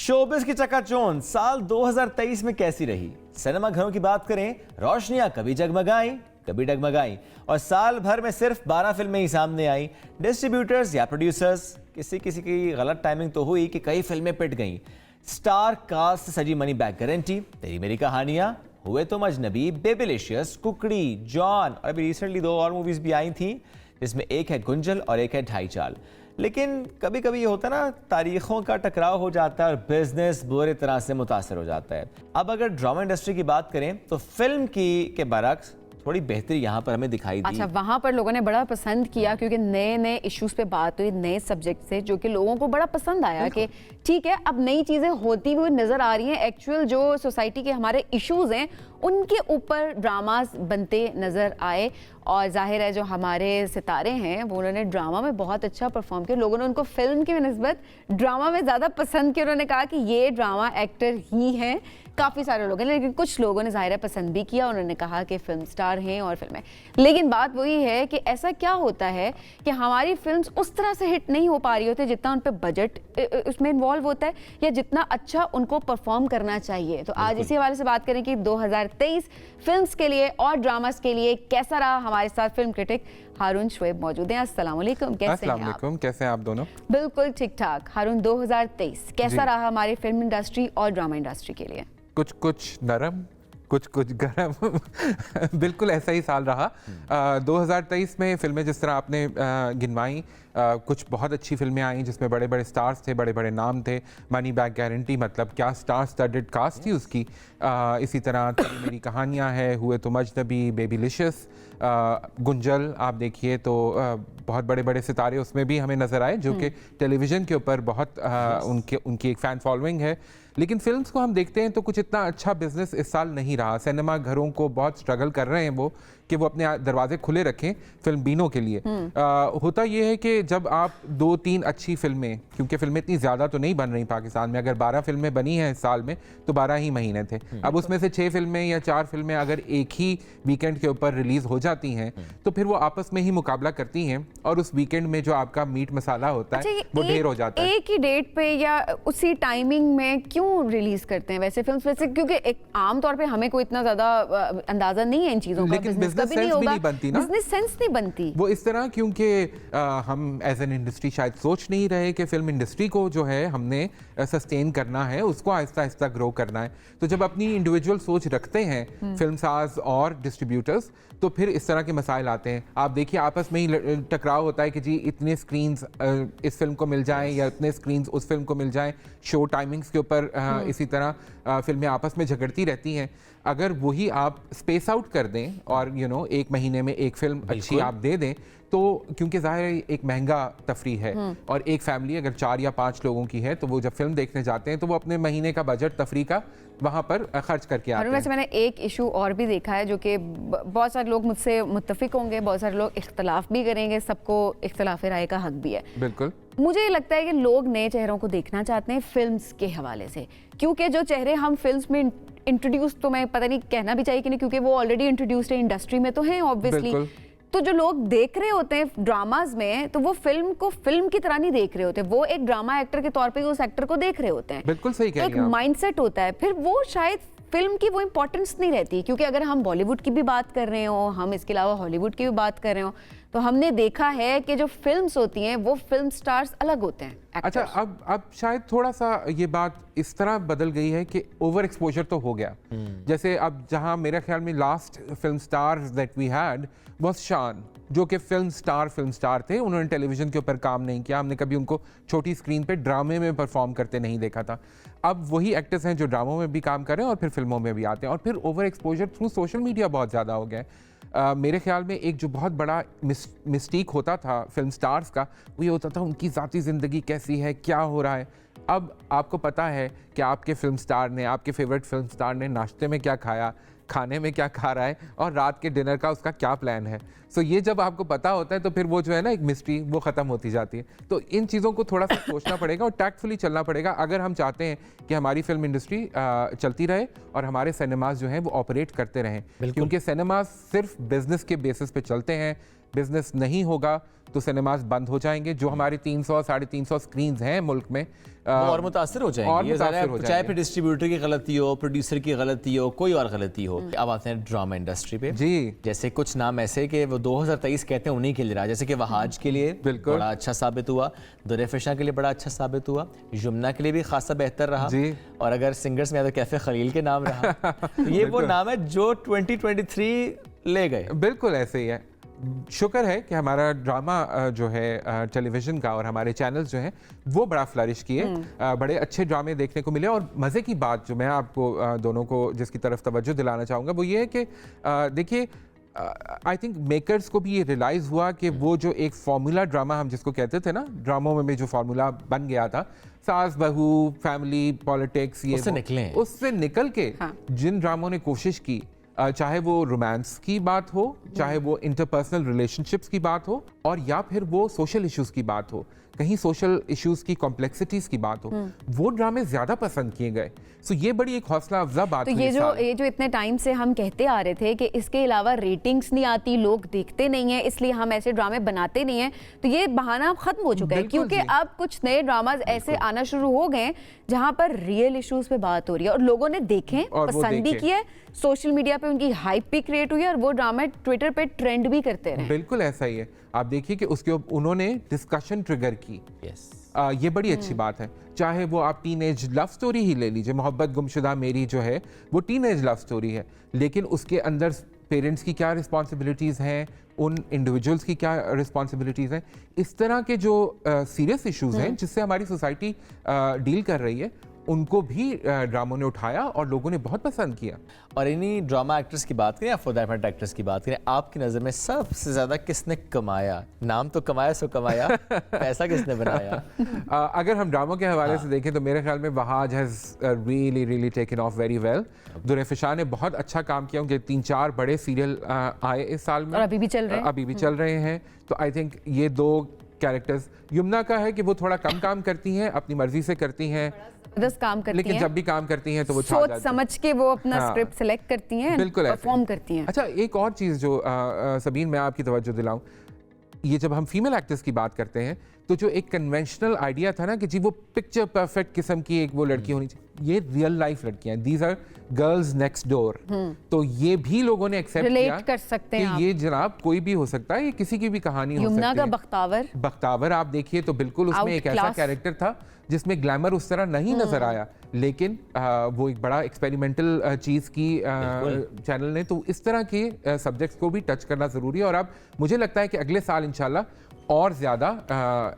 Showbiz की चकाचौंध साल 2023 में कैसी रही? सिनेमा घरों की बात करें, रोशनियां कभी जगमगाई कभी डगमगाई और साल भर में सिर्फ 12 फिल्में ही सामने आई। डिस्ट्रीब्यूटर्स या प्रोड्यूसर्स किसी किसी की गलत टाइमिंग तो हुई कि कई फिल्में पिट गईं। स्टार कास्ट से सजी मनी बैक गारंटी, तेरी मेरी कहानियां, हुए तुम अजनबी, बेबीलिशियस, कुकड़ी, जॉन और अभी रिसेंटली 2 और मूवीज भी आई थी जिसमें एक है गुंजल और एक है ढाई चाल। लेकिन कभी कभी ये होता है ना, तारीखों का टकराव हो जाता है और बिजनेस बुरी तरह से मुतासर हो जाता है। अब अगर ड्रामा इंडस्ट्री की बात करें तो फिल्म की के बरक्स थोड़ी बेहतरी यहाँ पर हमें दिखाई दी। अच्छा, वहाँ पर लोगों ने बड़ा पसंद किया क्योंकि नए नए इश्यूज पे बात हुई, नए सब्जेक्ट से, जो कि लोगों को बड़ा पसंद आया कि ठीक है अब नई चीजें होती हुई नजर आ रही हैं। एक्चुअल जो सोसाइटी के हमारे इश्यूज हैं उनके ऊपर ड्रामास बनते नजर आए और जाहिर है जो हमारे सितारे हैं वो उन्होंने ड्रामा में बहुत अच्छा परफॉर्म किया। लोगों ने उनको फिल्म की निस्बत ड्रामा में ज़्यादा पसंद किया। उन्होंने कहा कि ये ड्रामा एक्टर ही हैं, काफ़ी सारे लोग हैं, लेकिन कुछ लोगों ने जाहिर है पसंद भी किया। उन्होंने कहा कि फिल्म स्टार हैं और फिल्में, लेकिन बात वही है कि ऐसा क्या होता है कि हमारी फिल्म्स उस तरह से हिट नहीं हो पा रही होती जितना उन पर बजट उसमें इन्वॉल्व होता है या जितना अच्छा उनको परफॉर्म करना चाहिए। तो आज इसी हवाले से बात करें कि 2023 फिल्म्स के लिए और ड्रामास के लिए कैसा रहा। हमारे साथ फिल्म क्रिटिक हारून शुएब मौजूद हैं। अस्सलाम वालेकुम, कैसे हैं आप? कैसे हैं आप दोनों? बिल्कुल ठीक ठाक। हारून, 2023 कैसा रहा हमारी फिल्म इंडस्ट्री और ड्रामा इंडस्ट्री के लिए? कुछ कुछ नरम, कुछ कुछ गरम बिल्कुल ऐसा ही साल रहा। 2023 में फिल्में जिस तरह आपने गिनवाई, कुछ बहुत अच्छी फिल्में आई जिसमें बड़े बड़े स्टार्स थे, बड़े बड़े नाम थे। मनी बैक गारंटी, मतलब क्या स्टार स्टडेड कास्ट थी उसकी। इसी तरह तेरी मेरी कहानियां है, हुए तुम अजनबी, बेबीलिशियस, गुंजल आप देखिए तो बहुत बड़े बड़े सितारे उसमें भी हमें नज़र आए जो कि टेलीविज़न के ऊपर बहुत उनकी एक फ़ैन फॉलोइंग है। लेकिन फिल्म्स को हम देखते हैं तो कुछ इतना अच्छा बिजनेस इस साल नहीं रहा। सिनेमा घरों को बहुत स्ट्रगल कर रहे हैं वो कि वो अपने दरवाजे खुले रखें फिल्म बीनों के लिए। होता ये है कि जब आप 2-3 अच्छी फिल्में, क्योंकि फिल्में इतनी ज़्यादा तो नहीं बन रही पाकिस्तान में, अगर 12 फिल्में बनी हैं इस साल में तो 12 ही महीने थे। अब उसमें से 6 फिल्में या 4 फिल्में अगर एक ही वीकेंड के ऊपर रिलीज़ हो जाती हैं तो फिर वो आपस में ही मुकाबला करती हैं और उस वीकेंड में जो आपका मीट मसाला होता है वो ढेर हो जाता है। एक ही डेट पे या उसी टाइमिंग में क्यों रिलीज करते हैं वैसे फिल्म्स? वैसे क्योंकि एक आम तौर पे हमें कोई इतना ज्यादा अंदाजा नहीं है इन चीजों का, लेकिन बिजनेस सेंस भी नहीं बनती ना, बिजनेस सेंस नहीं बनती वो इस तरह, क्योंकि हम एज एन इंडस्ट्री शायद सोच नहीं रहे कि फिल्म इंडस्ट्री को जो है हमने सस्टेन करना है, उसको आहिस्ता आहिस्ता ग्रो करना है। तो जब अपनी इंडिविजुअल सोच रखते हैं फिल्म साज और डिस्ट्रीब्यूटर्स तो फिर इस तरह के मसाइल आते हैं। आप देखिए आपस में ही टकराव होता है कि जी इतने स्क्रीन्स इस फिल्म को मिल जाएं या इतने स्क्रीन्स उस फिल्म को मिल जाएं। शो टाइमिंग्स के ऊपर इसी तरह फिल्में आपस में झगड़ती रहती हैं। अगर वही आप स्पेस आउट कर दें और एक महीने में एक फिल्म अच्छी आप दे दें तो, क्योंकि ज़ाहिर है एक महंगा तफरी है और एक फैमिली अगर 4 या 5 लोगों की है तो वो जब फिल्म देखने जाते हैं तो वो अपने महीने का बजट तफरी का वहाँ पर खर्च करके आते हैं। वैसे मैंने एक इशू और भी देखा है जो कि बहुत सारे लोग मुझसे मुत्तफिक होंगे, बहुत सारे लोग इख्तलाफ भी करेंगे, सबको इख्तलाफ राय का हक भी है। बिल्कुल, मुझे लगता है कि लोग नए चेहरों को देखना चाहते हैं फिल्म्स के हवाले से, क्योंकि जो चेहरे हम फिल्म्स में इंट्रोड्यूस, तो मैं पता नहीं कहना भी चाहिए कि नहीं, क्योंकि वो ऑलरेडी इंट्रोड्यूस्ड है इंडस्ट्री में तो हैं ऑब्वियसली। तो जो लोग देख रहे होते हैं ड्रामाज में तो वो फिल्म को फिल्म की तरह नहीं देख रहे होते, वो एक ड्रामा एक्टर के तौर पे उस एक्टर को देख रहे होते हैं। बिल्कुल सही कह रही हैं आप। एक माइंडसेट होता है, फिर वो शायद फिल्म की वो इंपॉर्टेंस नहीं रहती। क्योंकि अगर हम बॉलीवुड की भी बात कर रहे हो, हम इसके अलावा हॉलीवुड की भी बात कर रहे हो, तो हमने देखा है कि जो फिल्म्स होती हैं वो फिल्म स्टार्स अलग होते हैं। अच्छा, अब शायद थोड़ा सा ये बात इस तरह बदल गई है कि ओवर एक्सपोजर तो हो गया। जैसे अब जहां मेरे ख्याल में last film stars that we had was Shaan, जो कि फिल्म स्टार थे। उन्होंने टेलीविजन के ऊपर काम नहीं किया, हमने कभी उनको छोटी स्क्रीन पे ड्रामे में परफॉर्म करते नहीं देखा था। अब वही एक्टर्स हैं जो ड्रामों में भी काम कर रहे हैं और फिर फिल्मों में भी आते हैं, और फिर over exposure through social media बहुत ज़्यादा हो गया है। मेरे ख्याल में एक जो बहुत बड़ा मिस्टेक होता था फिल्म स्टार्स का, वो ये होता था उनकी ज़ाती ज़िंदगी कैसी है, क्या हो रहा है। अब आपको पता है कि आपके फिल्म स्टार ने, आपके फेवरेट फिल्म स्टार ने नाश्ते में क्या खाया, खाने में क्या खा रहा है और रात के डिनर का उसका क्या प्लान है। सो ये जब आपको पता होता है तो फिर वो जो है ना एक मिस्ट्री वो ख़त्म होती जाती है। तो इन चीज़ों को थोड़ा सा सोचना पड़ेगा और टैक्टफुली चलना पड़ेगा अगर हम चाहते हैं कि हमारी फिल्म इंडस्ट्री चलती रहे और हमारे सिनेमाज जो हैं वो ऑपरेट करते रहें, क्योंकि सिनेमाज सिर्फ बिजनेस के बेसिस पे चलते हैं। बिजनेस नहीं होगा तो सिनेमाज बंद हो जाएंगे। जो हमारे 300 350 स्क्रीन्स हैं मुल्क में वो और मुतासर हो जाएंगे। और ये ज़ाहिर है, मुतासर हो चाहे फिर डिस्ट्रीब्यूटर की गलती हो, प्रोड्यूसर की गलती हो, कोई और गलती हो। अब आते हैं ड्रामा इंडस्ट्री पे। जी। जैसे कुछ नाम ऐसे कि वो 2023 कहते हैं उन्हीं के लिए रहा, जैसे कि वहाज के लिए बिल्कुल बड़ा अच्छा साबित हुआ, दुरेफिशा के लिए बड़ा अच्छा साबित हुआ, यमुना के लिए भी खासा बेहतर रहा जी। और अगर सिंगर्स में आया तो कैफे खलील के नाम रहा। तो ये वो नाम है जो 2023 ले गए। बिल्कुल ऐसे ही है। शुक्र है कि हमारा ड्रामा जो है टेलीविज़न का और हमारे चैनल्स जो हैं वो बड़ा फ्लरिश किए। बड़े अच्छे ड्रामे देखने को मिले। और मज़े की बात जो मैं आपको दोनों को जिसकी तरफ तवज्जो दिलाना चाहूँगा वो ये है कि देखिए आई थिंक मेकर्स को भी ये रियलाइज़ हुआ कि वो जो एक फार्मूला ड्रामा हम जिसको कहते थे ना, ड्रामों में जो फार्मूला बन गया था, सास बहू, फैमिली, पॉलिटिक्स, ये उससे निकल के जिन ड्रामों ने कोशिश की, चाहे वो रोमांस की बात हो, चाहे वो इंटरपर्सनल रिलेशनशिप्स की बात हो, और या फिर वो सोशल इश्यूज की बात हो, कहीं सोशल इश्यूज की कॉम्प्लेक्सिटीज की बात हो, वो ड्रामे ज्यादा पसंद किए गए। सो ये बड़ी एक हौसला अफजा बात तो ये जो इतने टाइम से हम कहते आ रहे थे कि इसके अलावा रेटिंग्स नहीं आती, लोग देखते नहीं है, इसलिए हम ऐसे ड्रामे बनाते नहीं हैं, तो ये बहाना खत्म हो चुका है, क्योंकि अब कुछ नए ड्रामाज ऐसे आना शुरू हो गए जहां पर रियल इश्यूज पे बात हो रही है और लोगों ने देखे, पसंद भी किया, सोशल मीडिया पे उनकी हाइप भी क्रिएट हुई है और वो ड्रामे ट्विटर पे ट्रेंड भी करते रहे। बिल्कुल ऐसा ही है। आप देखिए कि उसके उन्होंने डिस्कशन ट्रिगर की। ये बड़ी अच्छी बात है। चाहे वो आप टीनेज लव स्टोरी ही ले लीजिए, मोहब्बत गुमशुदा मेरी जो है वो टीनेज लव स्टोरी है, लेकिन उसके अंदर पेरेंट्स की क्या रिस्पॉन्सिबिलिटीज़ हैं, उन इंडिविजुअल्स की क्या रिस्पॉन्सिबिलिटीज़ हैं, इस तरह के जो सीरियस इश्यूज हैं जिससे हमारी सोसाइटी डील कर रही है, उनको भी ड्रामों ने उठाया और लोगों ने बहुत पसंद किया। और इन्हीं ड्रामा एक्टर्स की बात करें या फॉर दैट मैटर एक्टर्स की बात करें, आपकी नज़र में सबसे ज़्यादा किसने कमाया? नाम तो कमाया सो कमाया, पैसा किसने बनाया? अगर हम ड्रामों के हवाले से देखें तो मेरे ख्याल में Wahaj has really taken off very well. Durefishan ने बहुत अच्छा काम किया, उनके 3-4 बड़े सीरियल आए इस साल में और अभी भी चल रहे हैं। तो आई थिंक ये 2 कैरेक्टर्स, यमुना का है कि वो थोड़ा कम काम करती हैं, अपनी मर्जी से करती हैं, काम करती लेकिन हैं, जब भी काम करती हैं तो वो सोच समझ के वो अपना स्क्रिप्ट सिलेक्ट करती हैं, परफॉर्म करती हैं। अच्छा, एक और चीज़ जो सबीन मैं आपकी तवज्जो दिलाऊं, ये जब हम फीमेल एक्टर्स की बात करते हैं तो जो एक कन्वेंशनल आइडिया था ना कि जी वो पिक्चर परफेक्ट किस्म की एक वो लड़की होनी चाहिए, ये रियल लाइफ लड़कियां हैं, these are girls next door. तो ये भी लोगों ने एक्सेप्ट किया कर सकते हैं कि ये जनाब कोई भी हो सकता है, ये किसी की भी कहानी हो सकती है। यमुना का बख्तावर आप देखिए तो बिल्कुल उसमें एक ऐसा कैरेक्टर था जिसमें ग्लैमर उस तरह नहीं नजर आया, लेकिन वो एक बड़ा एक्सपेरिमेंटल चीज़ की चैनल ने, तो इस तरह के सब्जेक्ट्स को भी टच करना ज़रूरी है। और अब मुझे लगता है कि अगले साल इंशाल्लाह और ज्यादा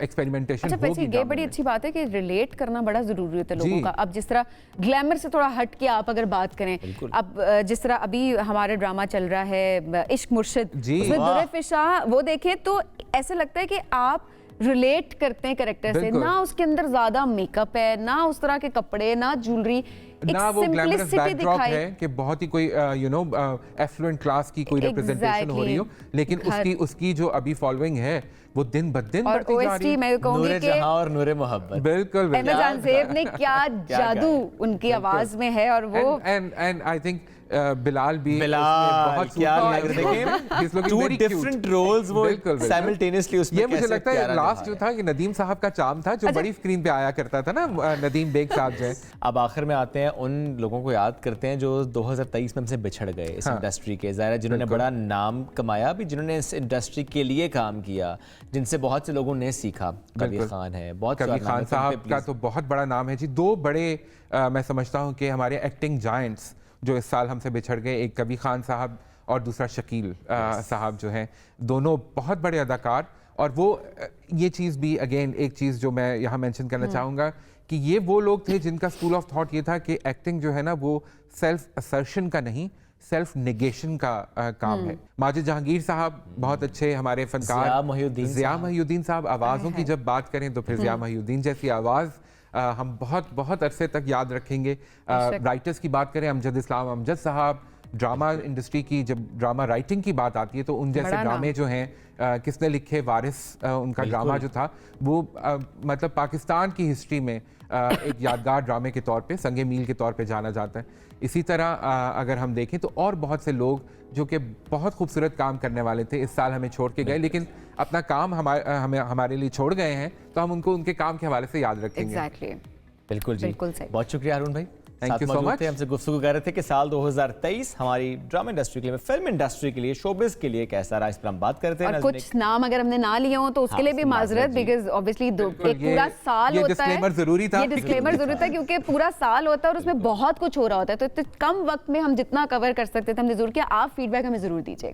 एक्सपेरिमेंटेशन होगी। ये बड़ी अच्छी बात है कि रिलेट करना बड़ा जरूरी होता है लोगों का। अब जिस तरह ग्लैमर से थोड़ा हट के आप अगर बात करें, अब जिस तरह अभी हमारा ड्रामा चल रहा है इश्क मुर्शिद, उसमें दुरेफिशा वो देखें तो ऐसा लगता है कि आप रिलेट करते हैं कैरेक्टर से, ना उसके अंदर ज्यादा मेकअप है, ना उस तरह के कपड़े, ना ज्वेलरी, ना वो ग्लैमरस बैकड्रॉप है कि बहुत ही कोई एफ्लुएंट क्लास की कोई रिप्रेजेंटेशन हो रही हो, लेकिन उसकी जो अभी फॉलोइंग है वो दिन ब दिन बढ़ती जा रही है। नूरे जहां और नूरे मोहब्बत, बिल्कुल अहमद ज़ेब ने क्या जादू उनकी आवाज में है। और वो एंड आई थिंक बिलाल भी बहुत क्या लग रहे थे, 2 डिफरेंट रोल्स वो साइमल्टेनियसली उसमें। ये मुझे लगता है लास्ट जो था ये नदीम साहब का चार्म था, जो बड़ी स्क्रीन पे आया करता था ना, नदीम बेग साहब जो है। अब आखिर में आते हैं उन लोगों को याद करते हैं जो 2023 में हमसे बिछड़ गए इस इंडस्ट्री के, ज़ाहिर है जिन्होंने बड़ा नाम कमाया भी, जिन्होंने इस इंडस्ट्री के लिए काम किया, जिनसे बहुत से लोगों ने सीखा। कबीर खान है, बहुत कबीर खान साहब का तो बहुत बड़ा नाम है जी। 2 बड़े मैं समझता हूँ कि हमारे एक्टिंग जायंट्स जो इस साल हमसे बिछड़ गए, एक कबीर खान साहब और दूसरा शकील साहब जो हैं, दोनों बहुत बड़े अदाकार। और वो ये चीज़ भी अगेन एक चीज़ जो मैं यहाँ मेंशन करना चाहूँगा कि ये वो लोग थे जिनका स्कूल ऑफ थॉट ये था कि एक्टिंग जो है ना वो सेल्फ असर्शन का नहीं, सेल्फ नेगेशन का काम है। माजिद जहांगीर साहब बहुत अच्छे हमारे फनकार, ज़िया मोहिउद्दीन साहब, आवाज़ों की जब बात करें तो फिर ज़िया मोहिउद्दीन जैसी आवाज़ हम बहुत बहुत अरसे तक याद रखेंगे। राइटर्स की बात करें, अमजद इस्लाम अमजद साहब, ड्रामा इंडस्ट्री की जब ड्रामा राइटिंग की बात आती है तो उन जैसे बड़ा नाम। ड्रामे जो हैं किसने लिखे, वारिस उनका ड्रामा जो था वो मतलब पाकिस्तान की हिस्ट्री में एक यादगार ड्रामे के तौर पे, संगे मील के तौर पे जाना जाता है। इसी तरह अगर हम देखें तो और बहुत से लोग जो कि बहुत खूबसूरत काम करने वाले थे इस साल हमें छोड़ के गए, लेकिन अपना काम हमारे लिए छोड़ गए हैं, तो हम उनको उनके काम के हवाले से याद रखेंगे। एग्जैक्टली। बिल्कुल जी, बिल्कुल सही। बहुत शुक्रिया अरुण भाई। Thank साथ you so मौजूद much. थे, हमसे गुफ्तगू कर रहे थे कि साल 2023 हमारी ड्रामा इंडस्ट्री के लिए, फिल्म इंडस्ट्री के लिए, शोबिज के लिए कैसा रहा, इस पर हम बात कर रहे थे। और नाज़रीन, कुछ नाम अगर हमने ना लिए हो तो उसके हाँ, लिए भी माजरत माजरत, जी। बिकॉज ऑब्वियसली एक बिल्कुल, पूरा साल ये होता है। disclaimer ज़रूरी था। ये डिस्क्लेमर जरूरी था क्योंकि पूरा साल होता है और उसमें बहुत कुछ हो रहा होता है, तो इतने कम वक्त में हम जितना कवर कर सकते थे हमने जरूर किया। आप फीडबैक हमें जरूर दीजिएगा।